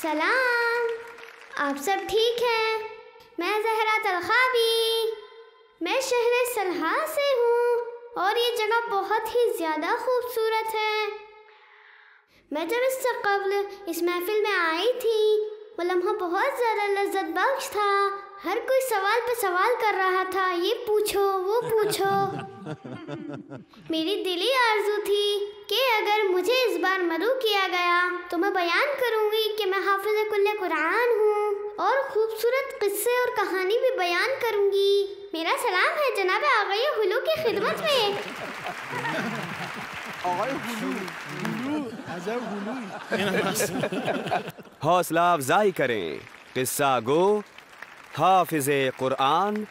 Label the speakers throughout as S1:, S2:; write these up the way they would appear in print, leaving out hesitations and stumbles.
S1: सलाम, आप सब ठीक हैं? मैं ज़हरा तलखाबी, मैं शहर सलहा से हूँ और ये जगह बहुत ही ज़्यादा खूबसूरत है। मैं जब इससे कब्ल इस महफिल में आई थी, वो लम्हा बहुत ज़्यादा लज्जत बख्श था। हर कोई सवाल पे सवाल कर रहा था, ये पूछो वो पूछो। मेरी दिली आरज़ू थी कि अगर मुझे इस बार मदऊ किया गया तो मैं बयान करूँगी कि मैं हाफिज़ कुल्ले कुरान हूँ और खूबसूरत किस्से और कहानी भी बयान करूँगी। मेरा सलाम है जनाब आग़ाई हुलू की खिदमत में।
S2: हौसला अफजाई करें। किस्सा गो हाफिज़े कुरान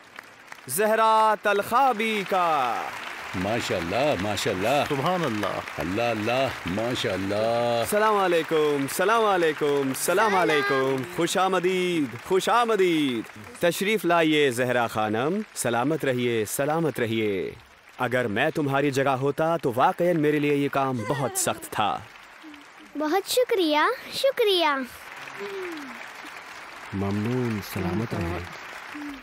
S2: ज़हरा तलखाबी का।
S3: माशाल्लाह माशाल्लाह,
S4: सुभान अल्लाह,
S3: अल्लाह अल्लाह, माशाल्लाह।
S2: सलाम अलैकुम, सलाम अलैकुम, सलाम अलैकुम। खुशामदीद, खुशामदीद। तशरीफ़ लाइए ज़हरा खानम, सलामत रहिए, सलामत रहिए। अगर मैं तुम्हारी जगह होता तो वाक़ईन मेरे लिए ये काम बहुत सख्त था।
S1: बहुत शुक्रिया, शुक्रिया।
S5: ममनून, सलामत रहें।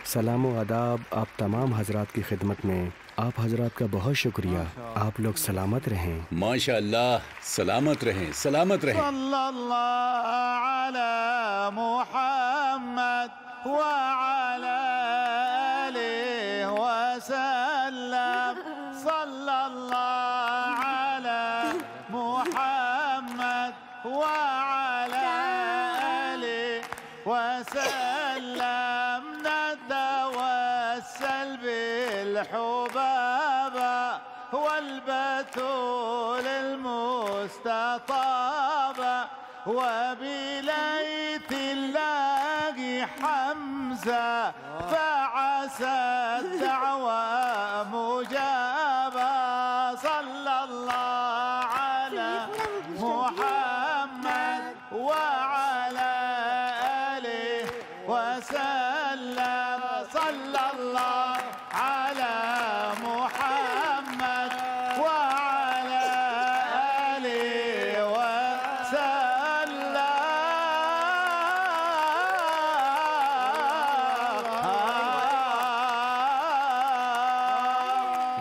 S5: सलाम व आदाब आप तमाम हजरात की खिदमत में। आप हजरात का बहुत शुक्रिया। आप लोग सलामत रहें।
S3: माशाल्लाह, सलामत रहें, सलामत रहें।
S4: सल्लल्लाहु अला मुहम्मद व अला आलिहि व सल्लम। सल्लल्लाहु अला मुहम्मद व अला आलिहि व सल्लम। नतवस्सल بالحبابة والبتول المستطابة وبليت الله حمزة فعسى الدعوة مجابة. صلى الله على محمد وعلى آله وسلم. صلى الله على محمد وعلى آله وسلم.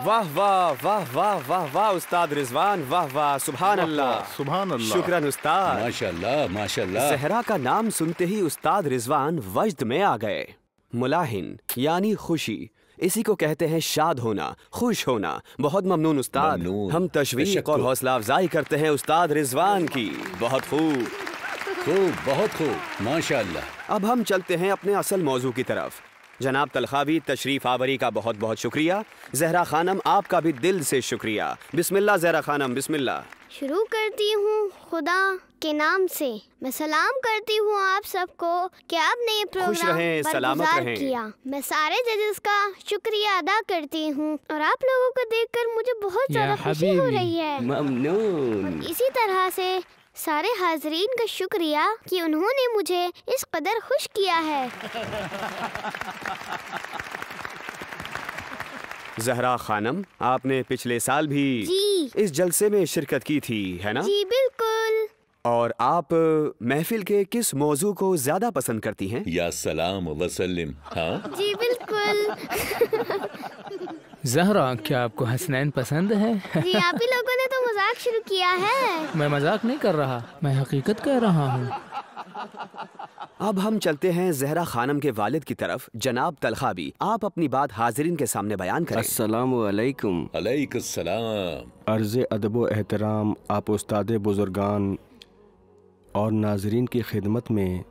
S2: वाह वाह वाह वाह वाह वाह उस्ताद रिजवान, वाह वाह, सुभान अल्लाह,
S4: सुभान अल्लाह।
S2: शुक्रान उस्ताद।
S3: माशाल्लाह माशाल्लाह।
S2: ज़हरा का नाम सुनते ही उस्ताद रिजवान वजद में आ गए। मुलाहिन यानी खुशी, इसी को कहते हैं शाद होना, खुश होना। बहुत ममनून उस्ताद।
S3: ममनून।
S2: हम तशवीक और हौसला अफजाई करते हैं उस्ताद रिजवान की। बहुत खूब,
S3: खूब, बहुत खूब, माशाल्लाह।
S2: अब हम चलते हैं अपने असल मौजू की तरफ। जनाब तलखाबी, तशरीफ आवरी का बहुत बहुत शुक्रिया। ज़हरा खानम, आपका भी दिल से शुक्रिया। बिस्मिल्लाह ज़हरा खानम, बिस्मिल्लाह।
S1: शुरू करती हूँ खुदा के नाम से। मैं सलाम करती हूँ आप सबको कि आपने ये प्रोग्राम
S2: रहें, सलामत
S1: बरगुज़ार
S2: रहें।
S1: किया। मैं सारे जजेस का शुक्रिया अदा करती हूँ और आप लोगों को देखकर मुझे बहुत ज़्यादा खुशी हो रही है।
S2: ममनून।
S1: इसी तरह से सारे हाजरीन का शुक्रिया कि उन्होंने मुझे इस कदर खुश किया है।
S2: ज़हरा खानम, आपने पिछले साल भी
S1: जी।
S2: इस जलसे में शिरकत की थी, है ना?
S1: जी बिल्कुल।
S2: और आप महफिल के किस मौजू को ज्यादा पसंद करती हैं?
S3: या सलाम वसल्लम। हाँ
S1: जी बिल्कुल।
S6: ज़हरा, क्या आपको हसनैन पसंद है?
S1: जी, आप ही लोगों ने तो मजाक शुरू किया है।
S6: मैं मजाक नहीं कर रहा, मैं हकीकत कह रहा हूँ।
S2: अब हम चलते हैं ज़हरा खानम के वालिद की तरफ। जनाब तलखाबी, आप अपनी बात हाजिरीन के सामने बयान करें।
S5: अस्सलामु अलैकुम।
S3: अलैकुस्सलाम।
S5: अर्ज़ अदब व एहतराम आप उस्ताद बुज़ुर्गान और नाजरीन की खिदमत में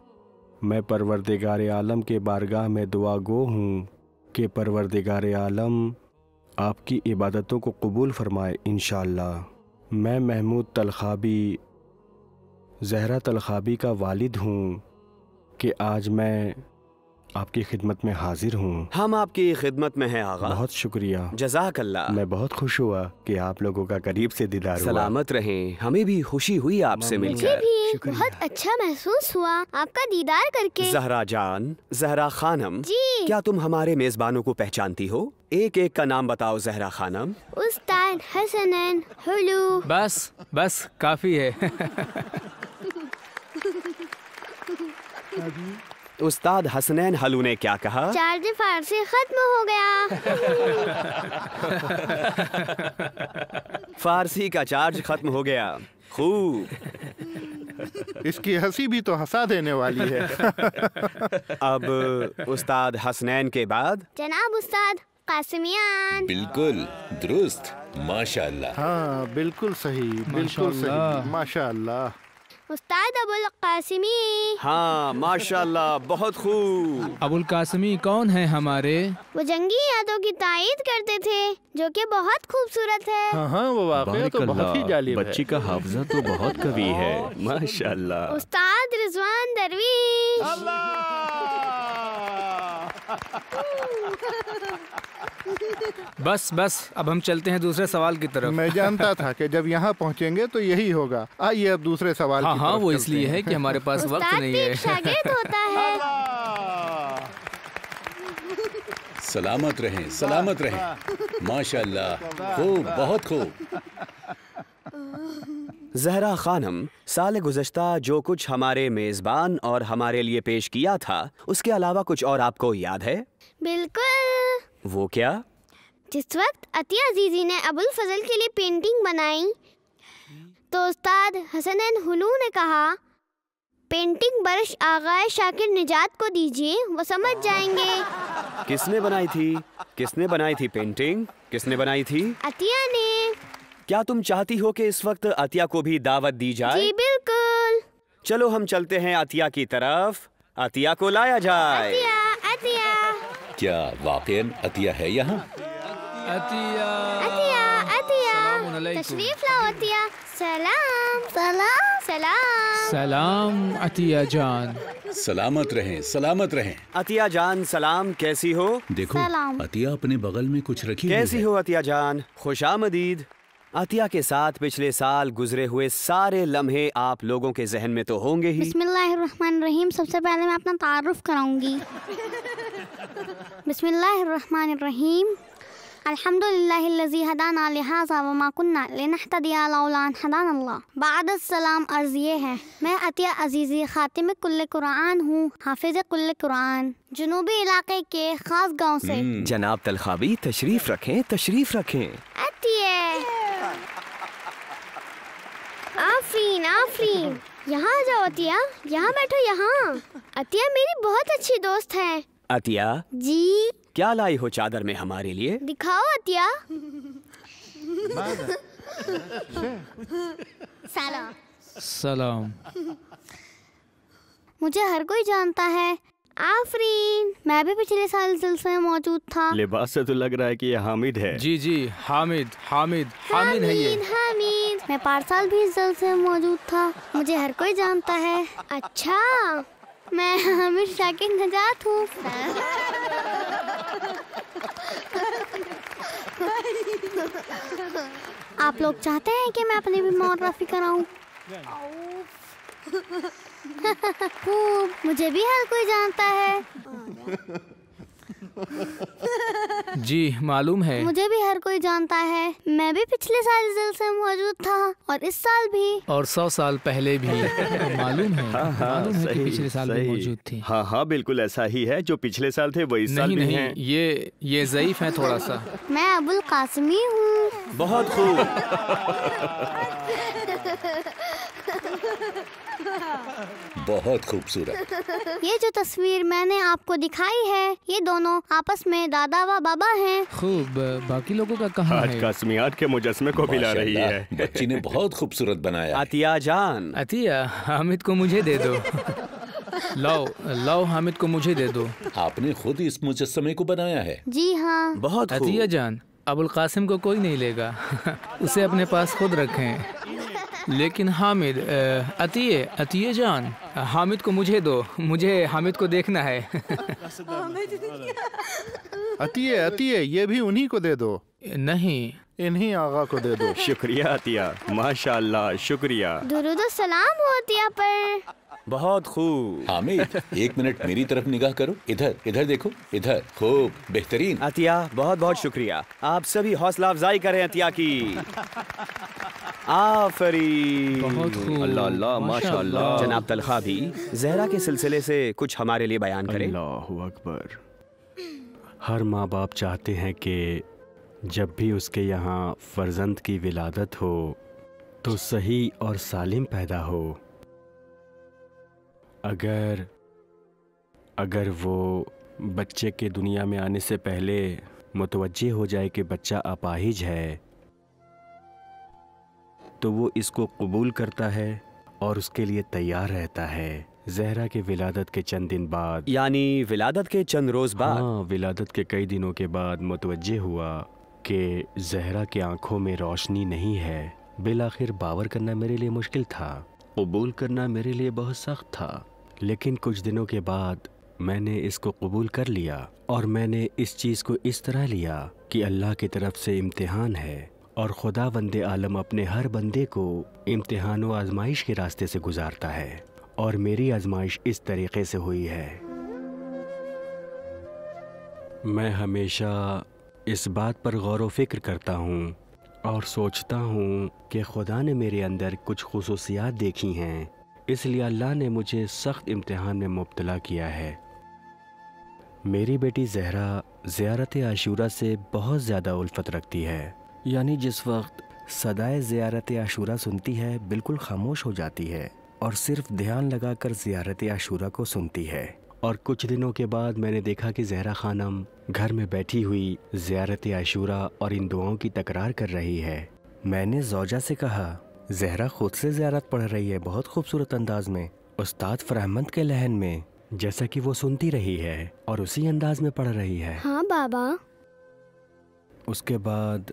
S5: मैं परवरदिगार आलम के बारगाह में दुआ गो हूँ कि परवरदिगार आलम आपकी इबादतों को कबूल फरमाए इंशाअल्लाह। मैं महमूद तलखाबी, ज़हरा तलखाबी का वालिद हूँ कि आज मैं आपकी खिदमत में हाजिर हूँ।
S2: हम आपकी खिदमत में हैं आगा।
S5: बहुत शुक्रिया,
S2: जज़ाकल्लाह।
S5: मैं बहुत खुश हुआ कि आप लोगों का करीब से दीदार हुआ।
S2: सलामत रहें, हमें भी खुशी हुई आपसे
S1: मुझे
S2: मिलकर।
S1: भी बहुत अच्छा महसूस हुआ आपका दीदार करके।
S2: ज़हरा जान, ज़हरा खानम,
S1: जी।
S2: क्या तुम हमारे मेजबानों को पहचानती हो? एक एक का नाम बताओ ज़हरा खानम।
S1: उस्ताद हसनैन हुलू।
S6: बस बस काफी है।
S2: उस्ताद हसनैन हलू ने क्या कहा?
S1: चार्ज फारसी खत्म हो गया।
S2: फारसी का चार्ज खत्म हो गया। खूब।
S4: इसकी हंसी भी तो हंसा देने वाली है।
S2: अब उस्ताद हसनैन के बाद
S1: जनाब उस्ताद कासिमियान।
S3: बिल्कुल दुरुस्त, माशाअल्लाह।
S4: हाँ बिल्कुल सही, बिल्कुल सही, माशाअल्लाह।
S1: उस्ताद अबुल कासिमी।
S2: हाँ माशाअल्लाह, बहुत खूब।
S6: अबुल कासिमी कौन है हमारे?
S1: वो जंगी यादों की तायीद करते थे जो कि बहुत खूबसूरत है।
S4: हाँ हाँ, वो वाकया तो बहुत ही जालिब है।
S5: बच्ची का हाफजा तो बहुत कवी है, माशाअल्लाह।
S1: उस्ताद रिजवान दरवीश।
S6: बस बस, अब हम चलते हैं दूसरे सवाल की तरफ।
S4: मैं जानता था कि जब यहाँ पहुँचेंगे तो यही होगा। आइए अब दूसरे सवाल
S6: हाँ
S4: की
S6: हाँ,
S4: तरफ
S6: वो
S4: चलते
S6: इसलिए
S4: हैं।
S6: है कि हमारे पास वक्त
S1: उस्ताद
S6: नहीं
S1: भी
S6: है।
S1: एक शागिर्द होता है।
S3: सलामत रहें, सलामत रहें। माशाअल्लाह, खूब, बहुत खूब।
S2: जहरा खानम, साल गुज़श्ता जो कुछ हमारे मेज़बान और हमारे लिए पेश किया था, उसके अलावा कुछ और आपको याद है?
S1: बिल्कुल।
S2: वो क्या?
S1: जिस वक्त अतिया अजीजी ने अबुल फजल के लिए पेंटिंग बनाई तो उस्ताद हसनैन हुलू ने कहा, पेंटिंग बरश आगाए शाकिर निजात को दीजिए, वो समझ जाएंगे।
S2: किसने बनाई थी? किसने बनाई थी पेंटिंग? किसने बनाई थी?
S1: अतिया ने।
S2: क्या तुम चाहती हो कि इस वक्त अतिया को भी दावत दी जाए?
S1: जी बिल्कुल।
S2: चलो हम चलते हैं अतिया की तरफ। अतिया को लाया जाए।
S1: अतिया, अतिया,
S3: क्या वाकईन अतिया है यहाँ?
S6: अतिया,
S1: अतिया, अतिया।
S6: सलामुन अलैकुम।
S1: तशरीफ लाओ अतिया। सलाम, सलाम, सलाम।
S6: सलाम अतिया जान।
S3: सलामत रहें, सलामत रहें।
S2: अतिया जान सलाम, कैसी हो?
S3: देखो,
S1: सलाम।
S3: अतिया अपने बगल में कुछ रखी हुई
S2: कैसी
S3: है।
S2: हो अतिया जान? खुशामदीद। अतिया के साथ पिछले साल गुजरे हुए सारे लम्हे आप लोगों के जहन में तो होंगे ही।
S1: बिस्मिल्लाहिर्रहमानिर्रहीम। सबसे पहले मैं अपना तारुफ कराऊंगी। बिस्मिल्लाहिर्रहमानिर्रहीम। अल्हम्दुलिल्लाहिल्लज़ी हदाना लिहाज़ा व मा कुन्ना लिनहतदिया लौला अन हदानल्लाह। बादस्सलाम अर्ज़ ये है, मैं अतिया अजीज़ी खातिम कुल्ले कुरान हूँ, हाफिज़ कुल्ले कुरान, जनूबी इलाके के खास गांव से।
S2: जनाब तलखाबी तशरीफ रखें, तशरीफ रखें।
S1: अतिया, आफरीन, आफरीन। यहाँ आ जाओ अतिया, यहाँ बैठो यहाँ। अतिया मेरी बहुत अच्छी दोस्त है।
S2: अतिया,
S1: जी
S2: क्या लाई हो चादर में हमारे लिए?
S1: दिखाओ अतिया। सलाम।
S6: सलाम।
S1: मुझे हर कोई जानता है। आफरीन, मैं भी पिछले साल जलसे में मौजूद था।
S5: लिबास से तो लग रहा है कि ये हामिद है।
S6: जी जी, हामिद, हामिद, हामिद है ये।
S1: हामिद। मैं 5 साल भी इस जलसे में मौजूद था। मुझे हर कोई जानता है। अच्छा, मैं हामिद शाकिर निजात हूँ। आप लोग चाहते हैं कि मैं अपनी भी मोरफ़ी कराऊं? खूब, मुझे भी हर कोई जानता है।
S6: जी मालूम है।
S1: मुझे भी हर कोई जानता है। मैं भी पिछले साल इस जलसे में मौजूद था और इस साल भी।
S6: और 100 साल पहले भी। मालूम है, मालूम है कि
S5: सही,
S6: पिछले साल भी
S5: सही।
S6: मौजूद थी।
S5: हाँ हाँ, बिल्कुल ऐसा ही है। जो पिछले साल थे वो इस साल
S6: नहीं
S5: भी
S6: नहीं,
S5: हैं।
S6: ये ज़ईफ है थोड़ा सा।
S1: मैं अबुल कासिमी हूँ।
S2: बहुत खूब।
S3: बहुत खूबसूरत।
S1: ये जो तस्वीर मैंने आपको दिखाई है, ये दोनों आपस में दादा व बाबा हैं।
S6: खूब, बाकी लोगों का कहाँ
S5: आज
S6: है?
S5: कासमियात के मुजस्मे को भी ला रही है।
S3: माशाअल्लाह, बच्ची ने बहुत खूबसूरत बनाया है।
S2: अतिया जान,
S6: अतिया, हामिद को मुझे दे दो। लाओ लाओ, हामिद को मुझे दे दो।
S3: आपने खुद इस मुजस्समे को बनाया है।
S1: जी हाँ।
S2: बहुत
S6: अतिया
S2: खूब।
S6: जान, अबुल कासिम को कोई नहीं लेगा। उसे अपने पास खुद रखें। लेकिन हामिद, अतिये जान, हामिद को मुझे दो। मुझे हामिद को देखना है।
S4: अतिये, अतिये, ये भी उन्हीं को दे दो।
S6: नहीं,
S4: इन्हीं आगा को दे दो।
S5: शुक्रिया अतिया, माशाअल्लाह, शुक्रिया।
S1: दुरूद व सलाम हो अतिया पर।
S2: बहुत खूब।
S3: हामिद, 1 मिनट मेरी तरफ निगाह करो। इधर इधर देखो, इधर। खूब, बेहतरीन।
S2: अतिया बहुत बहुत शुक्रिया। आप सभी हौसला अफजाई करें अतिया की। आफरीन।
S6: बहुत खूब।
S5: अल्लाह अल्लाह माशाअल्लाह।
S2: जनाब तलखा भी जहरा के सिलसिले से कुछ हमारे लिए बयान करें।
S5: अल्लाहु अकबर। हर माँ बाप चाहते हैं कि जब भी उसके यहाँ फर्जंद की विलादत हो तो सही और सालिम पैदा हो। अगर वो बच्चे के दुनिया में आने से पहले मुतवज्जे हो जाए कि बच्चा अपाहिज है तो वो इसको कबूल करता है और उसके लिए तैयार रहता है। जहरा के विलादत के चंद दिन बाद,
S2: यानी विलादत के चंद रोज बाद,
S5: हाँ, विलादत के कई दिनों के बाद मुतवज्जे हुआ कि जहरा की आंखों में रोशनी नहीं है। बिलाखिर बावर करना मेरे लिए मुश्किल था, कबूल करना मेरे लिए बहुत सख्त था, लेकिन कुछ दिनों के बाद मैंने इसको कबूल कर लिया और मैंने इस चीज़ को इस तरह लिया कि अल्लाह की तरफ से इम्तिहान है और खुदा वंदे आलम अपने हर बंदे को इम्तिहान व आजमाइश के रास्ते से गुजारता है और मेरी आजमाइश इस तरीके से हुई है। मैं हमेशा इस बात पर गौर व फिक्र करता हूँ और सोचता हूँ कि खुदा ने मेरे अंदर कुछ खुसूसियात देखी हैं, इसलिए अल्लाह ने मुझे सख्त इम्तिहान में मुब्तला किया है। मेरी बेटी जहरा ज़ियारत आशूरा से बहुत ज़्यादा उल्फत रखती है, यानी जिस वक्त सदाए ज़ियारत आशूरा सुनती है बिल्कुल खामोश हो जाती है और सिर्फ ध्यान लगाकर ज़ियारत आशूरा को सुनती है। और कुछ दिनों के बाद मैंने देखा कि जहरा खानम घर में बैठी हुई ज़ियारत आशूरा और इन दुआओं की तकरार कर रही है। मैंने ज़ौजा से कहा, जहरा खुद से ज़ियारत पढ़ रही है बहुत खूबसूरत अंदाज में, उस्ताद फरहमंद के लहन में, जैसा कि वो सुनती रही है और उसी अंदाज में पढ़ रही है।
S1: हाँ बाबा।
S5: उसके बाद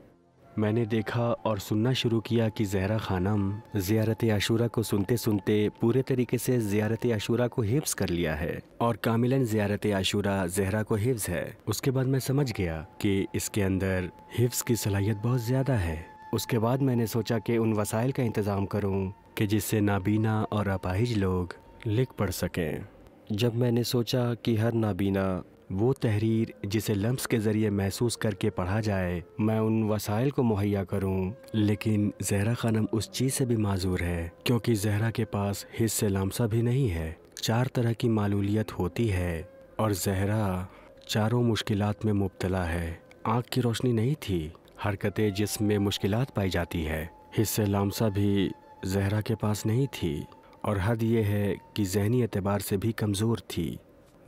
S5: मैंने देखा और सुनना शुरू किया कि जहरा खानम ज़ियारत आशूरा को सुनते सुनते पूरे तरीके से ज़ियारत आशूरा को हिफ्ज़ कर लिया है और कामिलन ज़ियारत आशूरा जहरा को हिफ्ज़ है। उसके बाद मैं समझ गया कि इसके अंदर हिफ्ज़ की सलाहियत बहुत ज़्यादा है। उसके बाद मैंने सोचा कि उन वसाइल का इंतज़ाम करूं कि जिससे नाबीना और अपाहिज लोग लिख पढ़ सकें। जब मैंने सोचा कि हर नाबीना वो तहरीर जिसे लम्स के ज़रिए महसूस करके पढ़ा जाए, मैं उन वसाइल को मुहैया करूं, लेकिन जहरा खानम उस चीज़ से भी माजूर है क्योंकि जहरा के पास हिस्से लामसा भी नहीं है। 4 तरह की मालूलियत होती है और जहरा चारों मुश्किलात में मुब्तला है। आँख की रोशनी नहीं थी, हरकतें जिसमें मुश्किलात पाई जाती है, हिस्से लामसा भी जहरा के पास नहीं थी और हद ये है कि ज़हनी एतबार से भी कमज़ोर थी।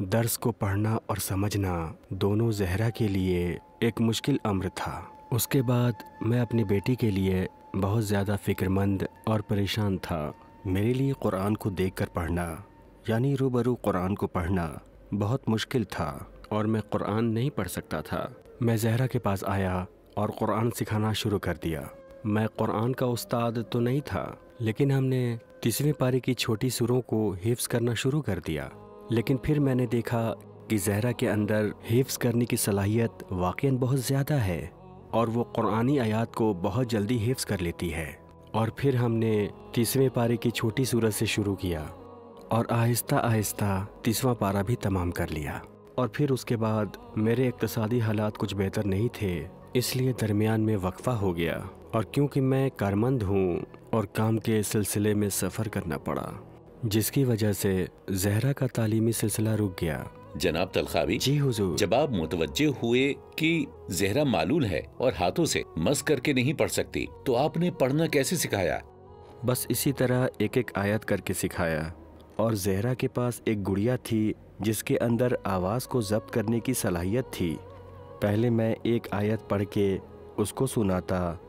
S5: दर्स को पढ़ना और समझना दोनों जहरा के लिए एक मुश्किल अम्र था। उसके बाद मैं अपनी बेटी के लिए बहुत ज़्यादा फ़िक्रमंद और परेशान था। मेरे लिए कुरान को देखकर पढ़ना यानी रूबरू कुरान को पढ़ना बहुत मुश्किल था और मैं कुरान नहीं पढ़ सकता था। मैं जहरा के पास आया और कुरान सिखाना शुरू कर दिया। मैं कुरान का उस्ताद तो नहीं था, लेकिन हमने 30वीं पारी की छोटी सूरों को हिफ्ज़ करना शुरू कर दिया। लेकिन फिर मैंने देखा कि जहरा के अंदर हिफ्ज़ करने की सलाहियत वाक़ईन बहुत ज़्यादा है और वो कुरानी आयात को बहुत जल्दी हिफ्ज़ कर लेती है। और फिर हमने 30वीं पारे की छोटी सूरत से शुरू किया और आहिस्ता आहिस्ता 30वां पारा भी तमाम कर लिया। और फिर उसके बाद मेरे इक़्तिसादी हालात कुछ बेहतर नहीं थे, इसलिए दरमियान में वक्फ़ा हो गया। और क्योंकि मैं कारमंद हूँ और काम के सिलसिले में सफ़र करना पड़ा, जिसकी वजह से जहरा का तालीमी सिलसिला रुक गया।
S3: जनाब तलखावी,
S5: जी हुजूर।
S3: जब आप मुतवज्जे हुए कि जहरा मालूल है और हाथों से मस करके नहीं पढ़ सकती, तो आपने पढ़ना कैसे सिखाया?
S5: बस इसी तरह एक एक आयत करके सिखाया। और जहरा के पास एक गुड़िया थी जिसके अंदर आवाज़ को ज़ब्त करने की सलाहियत थी। पहले मैं एक आयत पढ़ के उसको सुनाता,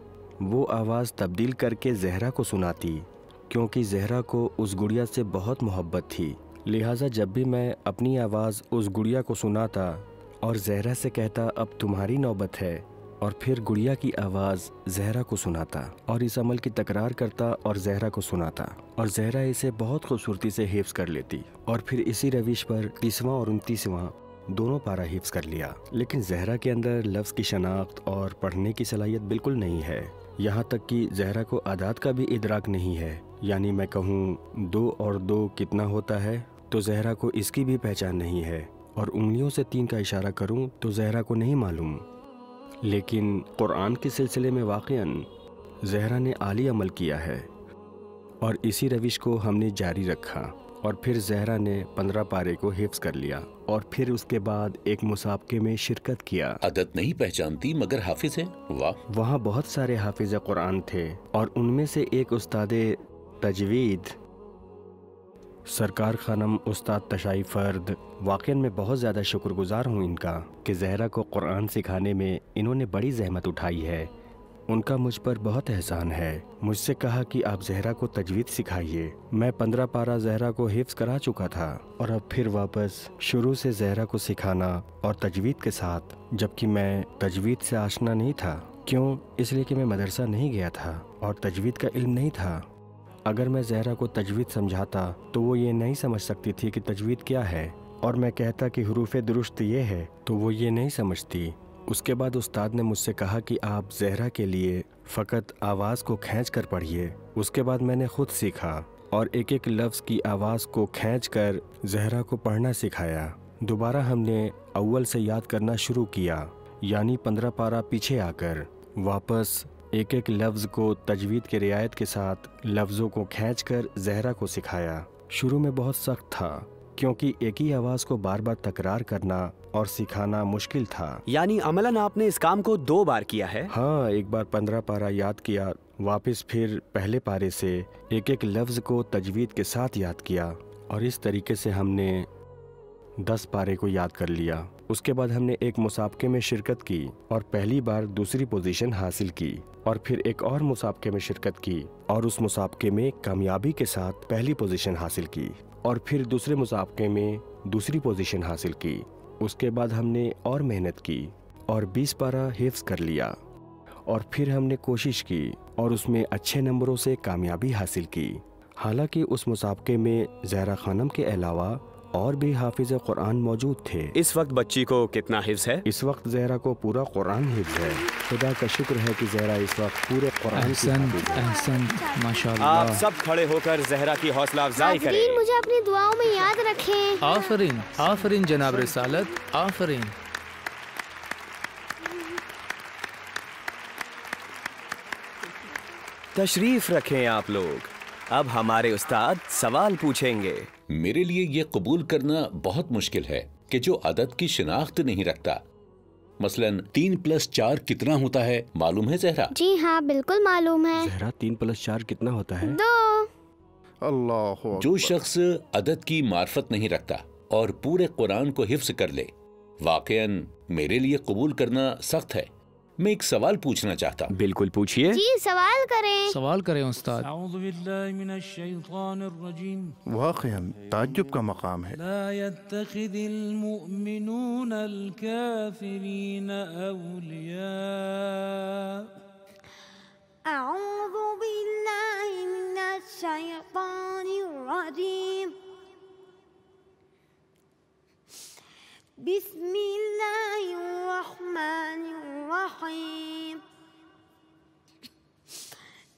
S5: वो आवाज़ तब्दील करके जहरा को सुनाती, क्योंकि जहरा को उस गुड़िया से बहुत मोहब्बत थी। लिहाजा जब भी मैं अपनी आवाज़ उस गुड़िया को सुनाता और जहरा से कहता अब तुम्हारी नौबत है, और फिर गुड़िया की आवाज़ जहरा को सुनाता और इस अमल की तकरार करता और जहरा को सुनाता, और जहरा इसे बहुत खूबसूरती से हिफ्ज़ कर लेती। और फिर इसी रविश पर 30वां और 29वां दोनों पारा हिफ्ज़ कर लिया। लेकिन जहरा के अंदर लफ्ज़ की शनाख्त और पढ़ने की सलाहियत बिल्कुल नहीं है। यहाँ तक कि जहरा को आदात का भी इदराक नहीं है। यानी मैं कहूँ 2 और 2 कितना होता है, तो जहरा को इसकी भी पहचान नहीं है। और उंगलियों से 3 का इशारा करूँ तो जहरा को नहीं मालूम। लेकिन कुरान के सिलसिले में वाक़ईन زہرا نے عالی عمل کیا ہے اور اسی روش کو ہم نے جاری رکھا، اور پھر زہرا نے 15 پارے کو حفظ کر لیا اور پھر اس کے بعد ایک مسابقے میں شرکت کیا۔
S3: عدد نہیں پہچانتی مگر حافظ ہیں، واہ!
S5: وہاں بہت سارے حافظ قرآن تھے اور ان میں سے ایک استاد تجوید سرکار خانم استاد تشائی فرد، واقعاً میں بہت زیادہ شکر گزار ہوں ان کا کہ زہرا کو قرآن سکھانے میں انہوں نے بڑی زحمت اٹھائی ہے۔ ان کا مجھ پر بہت احسان ہے۔ مجھ سے کہا کہ آپ زہرا کو تجوید سکھائیے۔ میں 15 پارہ زہرا کو حفظ کرا چکا تھا اور اب پھر واپس شروع سے زہرا کو سکھانا اور تجوید کے ساتھ، جبکہ میں تجوید سے آشنا نہیں تھا۔ کیوں؟ اس لیے کہ میں مدرسہ نہیں گیا تھا اور تجوید کا علم نہیں تھا۔ اگر میں زہرا کو تجوید سمجھاتا تو وہ یہ نہیں سمجھ سکتی تھی کہ تجوید کیا ہے، اور میں کہتا کہ حروف درست یہ ہے تو وہ یہ نہیں سمجھتی۔ اس کے بعد استاد نے مجھ سے کہا کہ آپ زہرا کے لیے فقط آواز کو کھینچ کر پڑھیے۔ اس کے بعد میں نے خود سیکھا اور ایک ایک لفظ کی آواز کو کھینچ کر زہرا کو پڑھنا سکھایا۔ دوبارہ ہم نے اول سے یاد کرنا شروع کیا، یعنی 15 پارہ پیچھے آ کر واپس ایک ایک لفظ کو تجوید کی رعایت کے ساتھ لفظوں کو کھینچ کر زہرا کو سکھایا۔ شروع میں بہت سخت تھا کیونکہ ایک ہی آواز کو بار بار تکرار کرنا اور سکھانا مشکل تھا۔
S2: یعنی عملاً آپ نے اس کام کو 2 بار کیا ہے؟
S5: ہاں، ایک بار 15 پارہ یاد کیا، واپس پھر پہلے پارے سے ایک ایک لفظ کو تجوید کے ساتھ یاد کیا، اور اس طریقے سے ہم نے 10 پارے کو یاد کر لیا۔ اس کے بعد ہم نے ایک مسابقے میں شرکت کی اور پہلی بار دوسری پوزیشن حاصل کی، اور پھر ایک اور مسابقے میں شرکت کی اور اس مسابقے میں کامیابی کے ساتھ پہلی پوزیشن حاصل کی، اور پھر دوسرے مسابقے میں دوسری پوزیشن حاصل کی۔ اس کے بعد ہم نے اور محنت کی اور 20 پارہ حفظ کر لیا، اور پھر ہم نے کوشش کی اور اس میں اچھے نمبروں سے کامیابی حاصل کی۔ حالانکہ اس مسابقے میں زہرا خانم کے علاوہ اور بھی حافظ قرآن موجود تھے۔
S2: اس وقت بچی کو کتنا حفظ ہے؟
S5: اس وقت زہرا کو پورا قرآن حفظ ہے۔ خدا کا شکر ہے کہ زہرا اس وقت پورے قرآن کی حافظ ہے۔
S6: احسنت، ماشاءاللہ۔
S2: آپ سب کھڑے ہو کر زہرا کی حوصلہ افزائی کریں۔
S1: حاضرین مجھے اپنی دعاؤں میں یاد رکھیں۔
S6: آفرین، آفرین جناب رسالت، آفرین۔
S2: تشریف رکھیں آپ لوگ، اب ہمارے استاد سوال پوچھیں گے۔
S3: میرے لیے یہ قبول کرنا بہت مشکل ہے کہ جو عدد کی شناخت نہیں رکھتا، مثلاً 3 + 4 کتنا ہوتا ہے، معلوم ہے زہرا؟
S1: جی ہاں، بالکل معلوم ہے۔
S5: زہرا 3 + 4 کتنا ہوتا ہے؟
S1: 2۔
S4: اللہ
S3: جو شخص عدد کی معرفت نہیں رکھتا اور پورے قرآن کو حفظ کر لے، واقعاً میرے لیے قبول کرنا سخت ہے۔ میں ایک سوال پوچھنا چاہتا ہوں۔
S2: بالکل پوچھئے۔
S1: جی سوال کریں۔
S6: سوال کریں استاد۔
S7: اعوذ باللہ من الشیطان الرجیم۔
S4: واقعاً تعجب کا مقام ہے۔
S7: لا يتخذ المؤمنون الكافرین اولیاء۔
S1: اعوذ باللہ من الشیطان الرجیم۔ بسم اللہ الرحمن الرحیم۔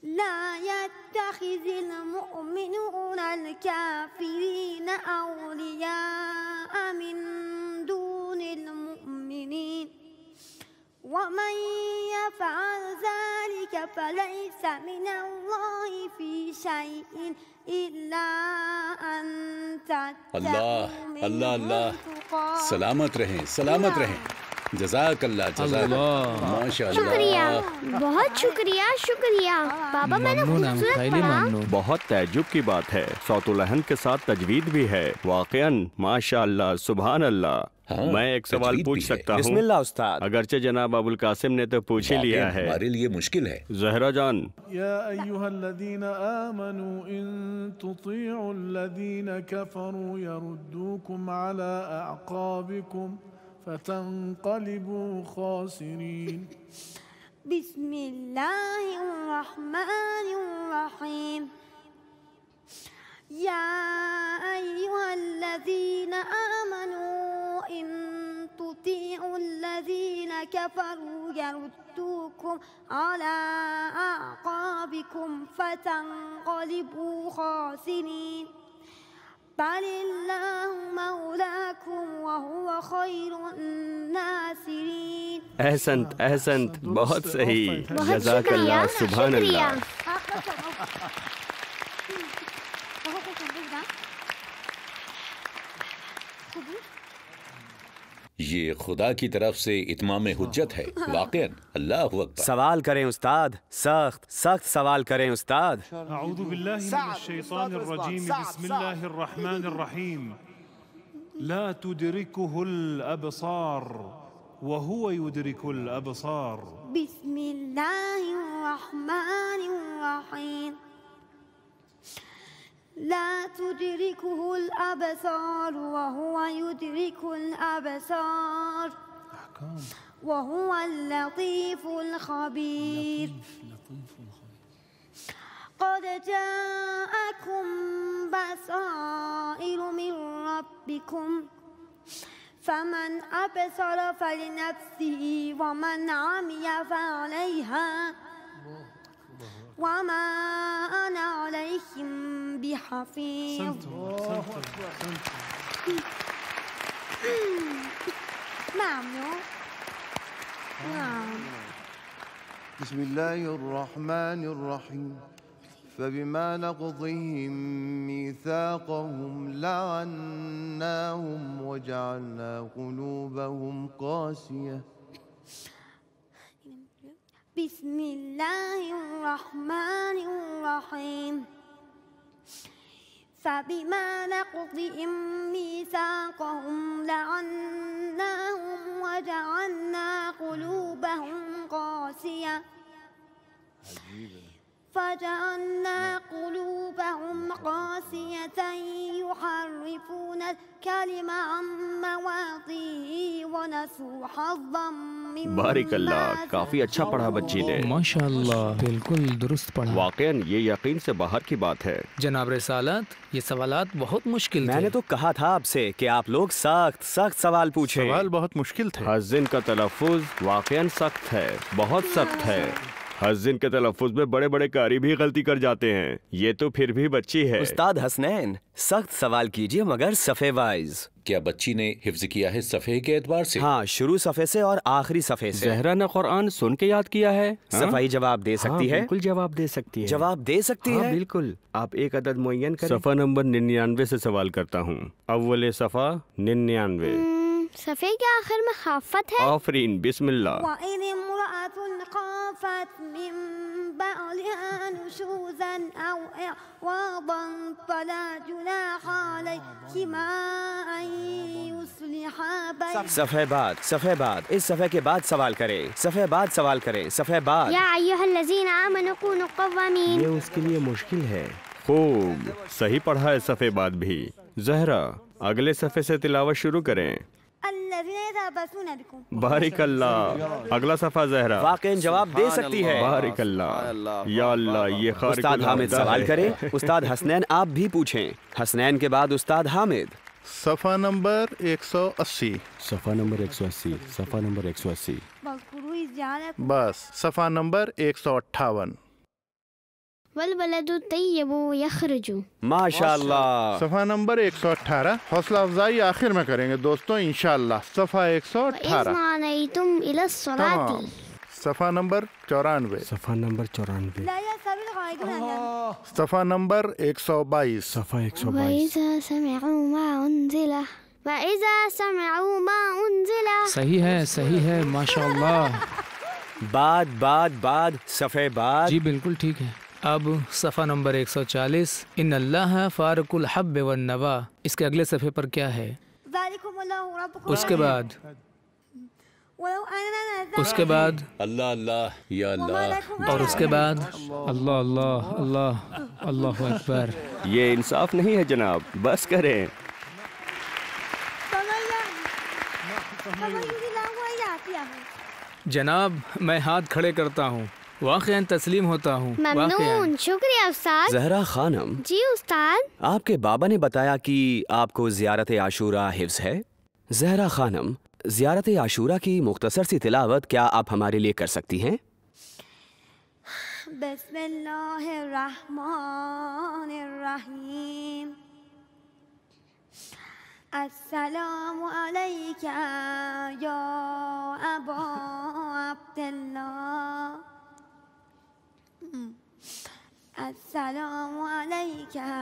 S1: لا يتخذ المؤمنون الكافرين أولياء من دون المؤمنين ومن يفعل ذلك فليس من الله في شيء إلا أن تتقوا
S3: اللہ اللہ،
S1: منهم
S3: سلامت رہیں، سلامت رہیں۔ جزاک اللہ، جزاک اللہ، ماشاء
S1: شکریہ،
S3: اللہ۔
S1: بہت شکریہ، شکریہ بابا، میں نے
S6: ممنون، ہم
S1: خوبصورت
S6: خیلی
S1: پڑھا۔
S6: ممنون۔
S5: بہت تعجب کی بات ہے، صوت الحن کے ساتھ تجوید بھی ہے، واقعاً ماشاء اللہ، سبحان اللہ۔
S3: ہاں،
S5: میں ایک سوال
S3: تجوید
S5: پوچھ
S3: بھی ہے۔
S5: سکتا
S2: بسم
S5: ہوں؟
S2: اللہ استاد۔
S5: اگرچہ جناب ابو القاسم نے تو پوچھ ہی لیا
S3: واقعاً
S5: ہے۔
S3: ہمارے لیے مشکل ہے۔
S5: زہرا جان،
S7: یا ایہا الذین آمنوا ان تطیعوا الذین کفروا یردوکم علی اعقابکم فتنقلبوا خاسرین۔
S1: بسم اللہ الرحمن الرحیم۔ یا ایہا الذین آمنوا ان تطیعوا الذین کفروا یردوکم علی اعقابکم فتنقلبوا خاسرین۔ بل اللہ مولاکم وہو خیر الناصرین.
S2: احسنت احسنت، بہت صحیح،
S1: بہت
S2: جزاک
S1: شکریہ،
S2: اللہ، سبحان
S1: شکریہ.
S2: اللہ.
S3: یہ خدا کی طرف سے اتمام حجت ہے واقعاً. اللہ اکبر.
S2: سوال کریں استاد، سخت سخت سوال کریں استاد.
S7: أعوذ بالله من الشيطان الرجيم بسم الله الرحمن الرحيم لا تدركه الأبصار وهو يدرك الأبصار.
S1: بسم اللہ الرحمن الرحیم. لا تدركه الأبصار وهو يدرك الأبصار وهو اللطيف الخبير. قد جاءكم بصائر من ربكم فمن أبصر فلنفسه ومن عمي فعليها وما أنا عليهم بحفيظ. نعم نعم.
S8: بسم الله الرحمن الرحيم فبما نقضهم ميثاقهم لعناهم وجعلنا قلوبهم قاسية.
S1: بسم الله الرحمن الرحيم فبما نقضهم ميثاقهم لعناهم وجعلنا قلوبهم قاسية فجعلنا قلوبهم قاسية يحرفون الكلم عن مواضعه ونسوا حظا مما
S2: بارک اللہ، کافی اچھا پڑھا بچی نے.
S6: ماشاء اللہ، بالکل درست پڑھا.
S2: واقعاً یہ یقین سے باہر کی بات ہے.
S6: جناب رسالت، یہ سوالات بہت مشکل
S2: میں نے
S6: تھے.
S2: تو کہا تھا آپ سے کہ آپ لوگ سخت سخت سوال پوچھیں.
S4: سوال بہت مشکل تھے.
S5: حزن کا تلفظ واقعاً سخت ہے، بہت سخت ہے. حزن کے تلفظ میں بڑے بڑے قاری بھی غلطی کر جاتے ہیں. یہ تو پھر بھی بچی ہے.
S2: استاد حسنین، سخت سوال کیجئے مگر صفحے وائز.
S3: کیا بچی نے حفظ کیا ہے صفحے کے اعتبار سے؟
S2: ہاں، شروع صفحے سے اور آخری صفحے سے.
S5: زہرا نے قرآن سن کے یاد کیا ہے.
S2: صفائی جواب دے سکتی ہے؟
S5: بالکل جواب دے سکتی ہے.
S2: جواب دے سکتی ہے؟
S5: بالکل. آپ ایک عدد معین کریں. صفحہ نمبر 99 سے سوال کرتا ہوں. اول صفحہ 99.
S1: صفحے کے آخر میں خافت ہے.
S5: آفرین، بسم اللہ.
S1: وَإِذِ امْرَأَةٌ خَافَتْ مِنْ بَعْلِهَا نُشُوزًا أَوْ إِعْرَاضًا فَلَا جُنَاحَ عَلَيْهِمَا أَنْ يُصْلِحَا بَيْنَهُمَا.
S2: صفحے بعد اس صفحے کے بعد سوال کریں. صفحے بعد سوال کریں. صفحے بعد.
S1: یا ایھا الذین آمنوا کونوا قوامین.
S5: یہ اس کے لیے مشکل ہے. خوب صحیح پڑھا ہے صفحے بعد بھی. زہرا، اگلے صفحے سے تلاوت شروع کریں.
S1: الذین یتربصون بکم.
S5: بارک اللہ. اگلا صفحہ زہرا.
S2: واقعاً جواب دے سکتی ہے.
S5: بارک اللہ. یا اللہ، یہ خارق
S2: استاد حامد
S5: العادہ
S2: سوال
S5: ہے.
S2: کریں. استاد حسنین آپ بھی پوچھیں. حسنین کے بعد استاد حامد.
S4: صفحہ نمبر 180.
S5: صفحہ نمبر 180. صفحہ نمبر 180.
S1: واذکروا اذ جعلکم
S4: بس صفحہ نمبر 158.
S1: والبلد الطیب یخرج.
S2: ماشاء اللہ.
S4: صفحہ نمبر 118. حوصلہ افزائی آخر میں کریں گے دوستوں انشاءاللہ. صفحہ 118.
S1: اذ نادیتم الی الصلاۃ.
S4: تمام. صفحہ نمبر 94.
S5: صفحہ نمبر 94.
S1: لا یستوی القاعدون.
S4: صفحہ نمبر 122.
S5: صفحہ 122.
S1: وَإِذَا سَمِعُوا مَا أُنزِلَ وَإِذَا سَمِعُوا مَا أُنزِلَ.
S6: صحیح ہے، صحیح ہے، ماشاء اللہ.
S2: بعد صفحے بعد.
S6: جی بالکل ٹھیک ہے. اب صفحہ نمبر 140. ان اللہ فارق الحب والنوا. اس کے اگلے صفحے پر کیا ہے؟
S1: ذَلِكُمُ اللَّهُ رَبُّكُمْ.
S6: اس کے بعد
S1: وَلَوْ أَنَّا نَزَّلْنَا
S6: اس کے بعد
S3: اللہ اللہ یا اللہ.
S6: اور اس کے بعد اللہ اللہ اللہ اللہ اکبر.
S5: یہ انصاف نہیں ہے جناب، بس کریں.
S6: جناب میں ہاتھ کھڑے کرتا ہوں، واقعاً تسلیم ہوتا ہوں.
S1: ممنون، شکریہ استاد.
S2: زہرا خانم،
S1: جی استاد.
S2: آپ کے بابا نے بتایا کہ آپ کو زیارت عاشورہ حفظ ہے. زہرا خانم، زیارت عاشورہ کی مختصر سی تلاوت کیا آپ ہمارے لیے کر سکتی ہیں؟
S1: بسم اللہ الرحمن الرحیم. السلام علیک یا ابا عبداللہ السلام علیک یا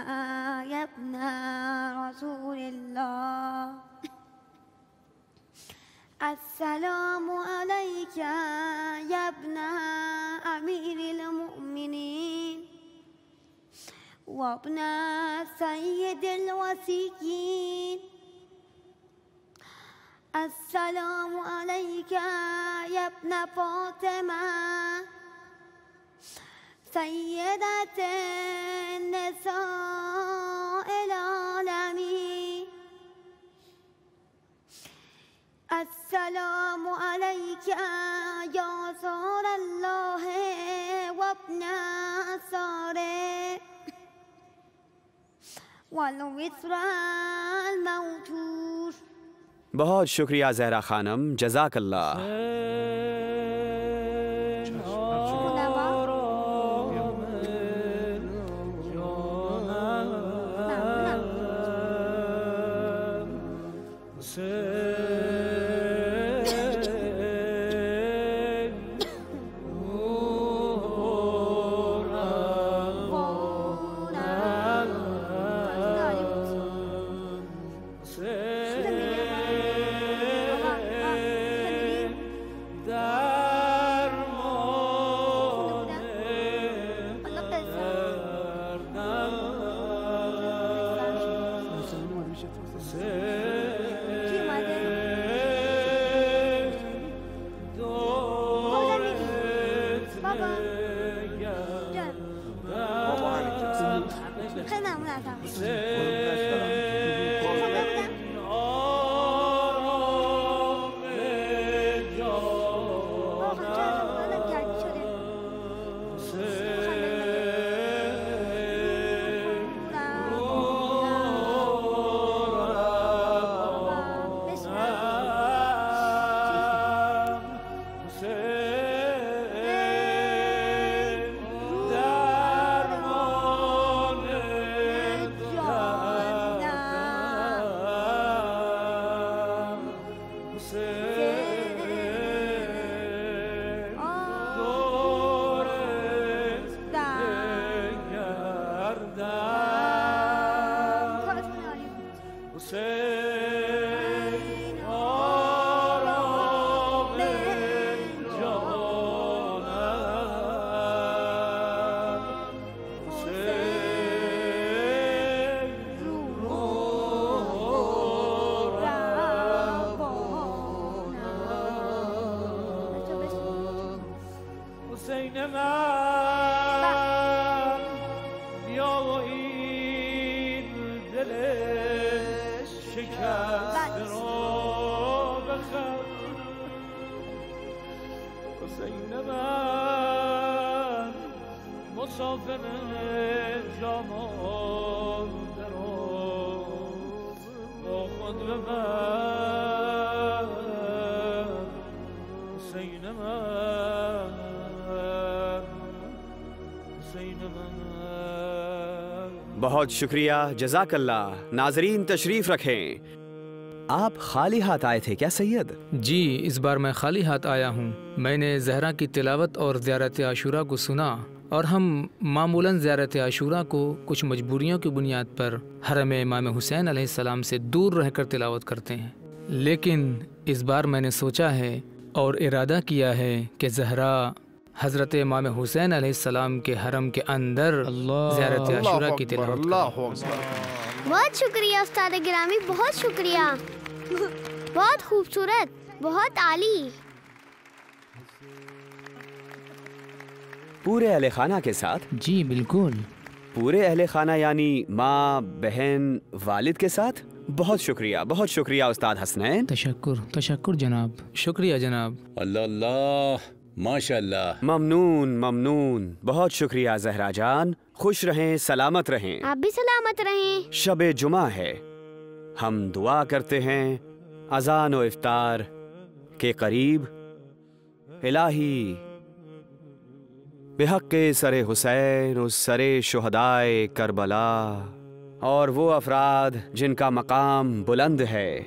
S1: ابن رسول اللہ السلام علیک یا ابن امیر المؤمنین وابن سید الوصیین السلام علیک یا ابن فاطمہ سیدت النساء العالمین السلام علیک یا رسول اللہ وابن أنصاره والوتر الموتور.
S2: بہت شکریہ زہرا خانم، جزاک اللہ. بہت شکریہ، جزاک اللہ. ناظرین تشریف رکھیں. آپ خالی ہاتھ آئے تھے کیا سید؟
S6: جی، اس بار میں خالی ہاتھ آیا ہوں. میں نے زہرا کی تلاوت اور زیارت عاشوراء کو سنا، اور ہم معمولاً زیارت عاشوراء کو کچھ مجبوریوں کی بنیاد پر حرم امام حسین علیہ السلام سے دور رہ کر تلاوت کرتے ہیں. لیکن اس بار میں نے سوچا ہے اور ارادہ کیا ہے کہ زہرا حضرت امام حسین علیہ السلام کے حرم کے اندر زیارت عاشوراء کی تلاوت کریں.
S1: بہت شکریہ استاد گرامی، بہت شکریہ. بہت خوبصورت، بہت عالی.
S2: پورے اہل خانہ کے ساتھ؟
S6: جی بالکل.
S2: پورے اہل خانہ یعنی ماں، بہن، والد کے ساتھ؟ بہت شکریہ، بہت شکریہ استاد حسنین.
S6: تشکر جناب. شکریہ جناب.
S3: اللہ اللہ، ماشاء اللہ.
S2: ممنون ممنون. بہت شکریہ زہرا جان. خوش رہیں، سلامت رہیں.
S1: آپ بھی سلامت رہیں.
S2: شب جمعہ ہے، ہم دعا کرتے ہیں اذان و افطار کے قریب الہی بحق سر حسین و سر شہدائے کربلا اور وہ افراد جن کا مقام بلند ہے۔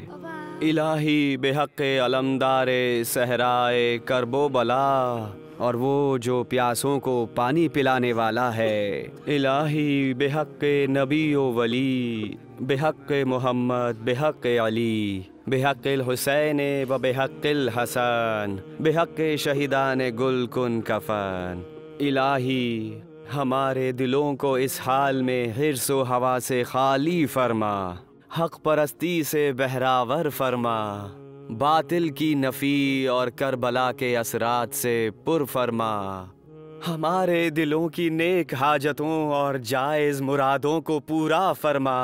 S2: الہی بحق علمدار صحرائے کرب و بلا، اور وہ جو پیاسوں کو پانی پلانے والا ہے۔ الہی بحق نبی و ولی، بحق محمد، بحق علی، بحق الحسین و بحق الحسن، بحق شہیدان گل کن کفن۔ الہی ہمارے دلوں کو اس حال میں حرص و ہوا سے خالی فرما، حق پرستی سے بہراور فرما، باطل کی نفی اور کربلا کے اثرات سے پر فرما، ہمارے دلوں کی نیک حاجتوں اور جائز مرادوں کو پورا فرما۔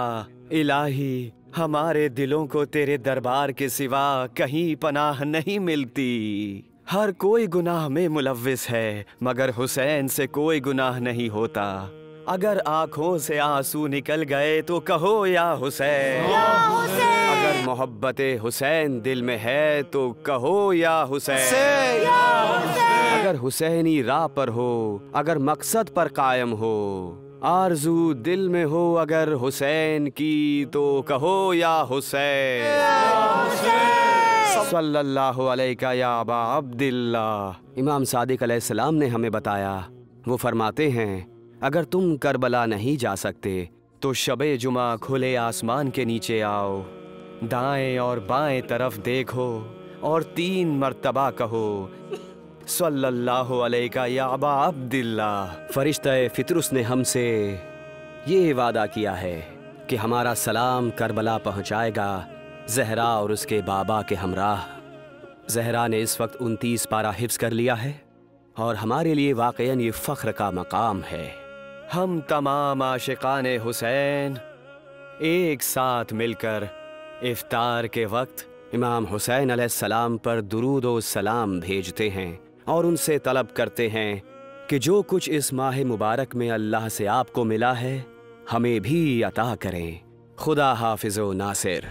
S2: الہی ہمارے دلوں کو تیرے دربار کے سوا کہیں پناہ نہیں ملتی۔ ہر کوئی گناہ میں ملوث ہے مگر حسین سے کوئی گناہ نہیں ہوتا۔ اگر آنکھوں سے آنسو نکل گئے تو کہو یا حسین، اگر محبت حسین دل میں ہے تو کہو یا حسین، اگر حسینی راہ پر ہو، اگر مقصد پر قائم ہو، آرزو دل میں ہو اگر حسین کی تو کہو یا حسین۔ صلی اللہ علیہ یا ابا عبداللہ۔ امام صادق علیہ السلام نے ہمیں بتایا، وہ فرماتے ہیں اگر تم کربلا نہیں جا سکتے تو شب جمعہ کھلے آسمان کے نیچے آؤ، دائیں اور بائیں طرف دیکھو اور 3 مرتبہ کہو صلی اللہ علیہ یا ابا عبداللہ۔ فرشتہ فطرس نے ہم سے یہ وعدہ کیا ہے کہ ہمارا سلام کربلا پہنچائے گا زہرا اور اس کے بابا کے ہمراہ۔ زہرا نے اس وقت 29 پارہ حفظ کر لیا ہے اور ہمارے لیے واقعاً یہ فخر کا مقام ہے۔ ہم تمام عاشقان حسین ایک ساتھ مل کر افطار کے وقت امام حسین علیہ السلام پر درود و سلام بھیجتے ہیں اور ان سے طلب کرتے ہیں کہ جو کچھ اس ماہ مبارک میں اللہ سے آپ کو ملا ہے ہمیں بھی عطا کریں۔ خدا حافظ و ناصر۔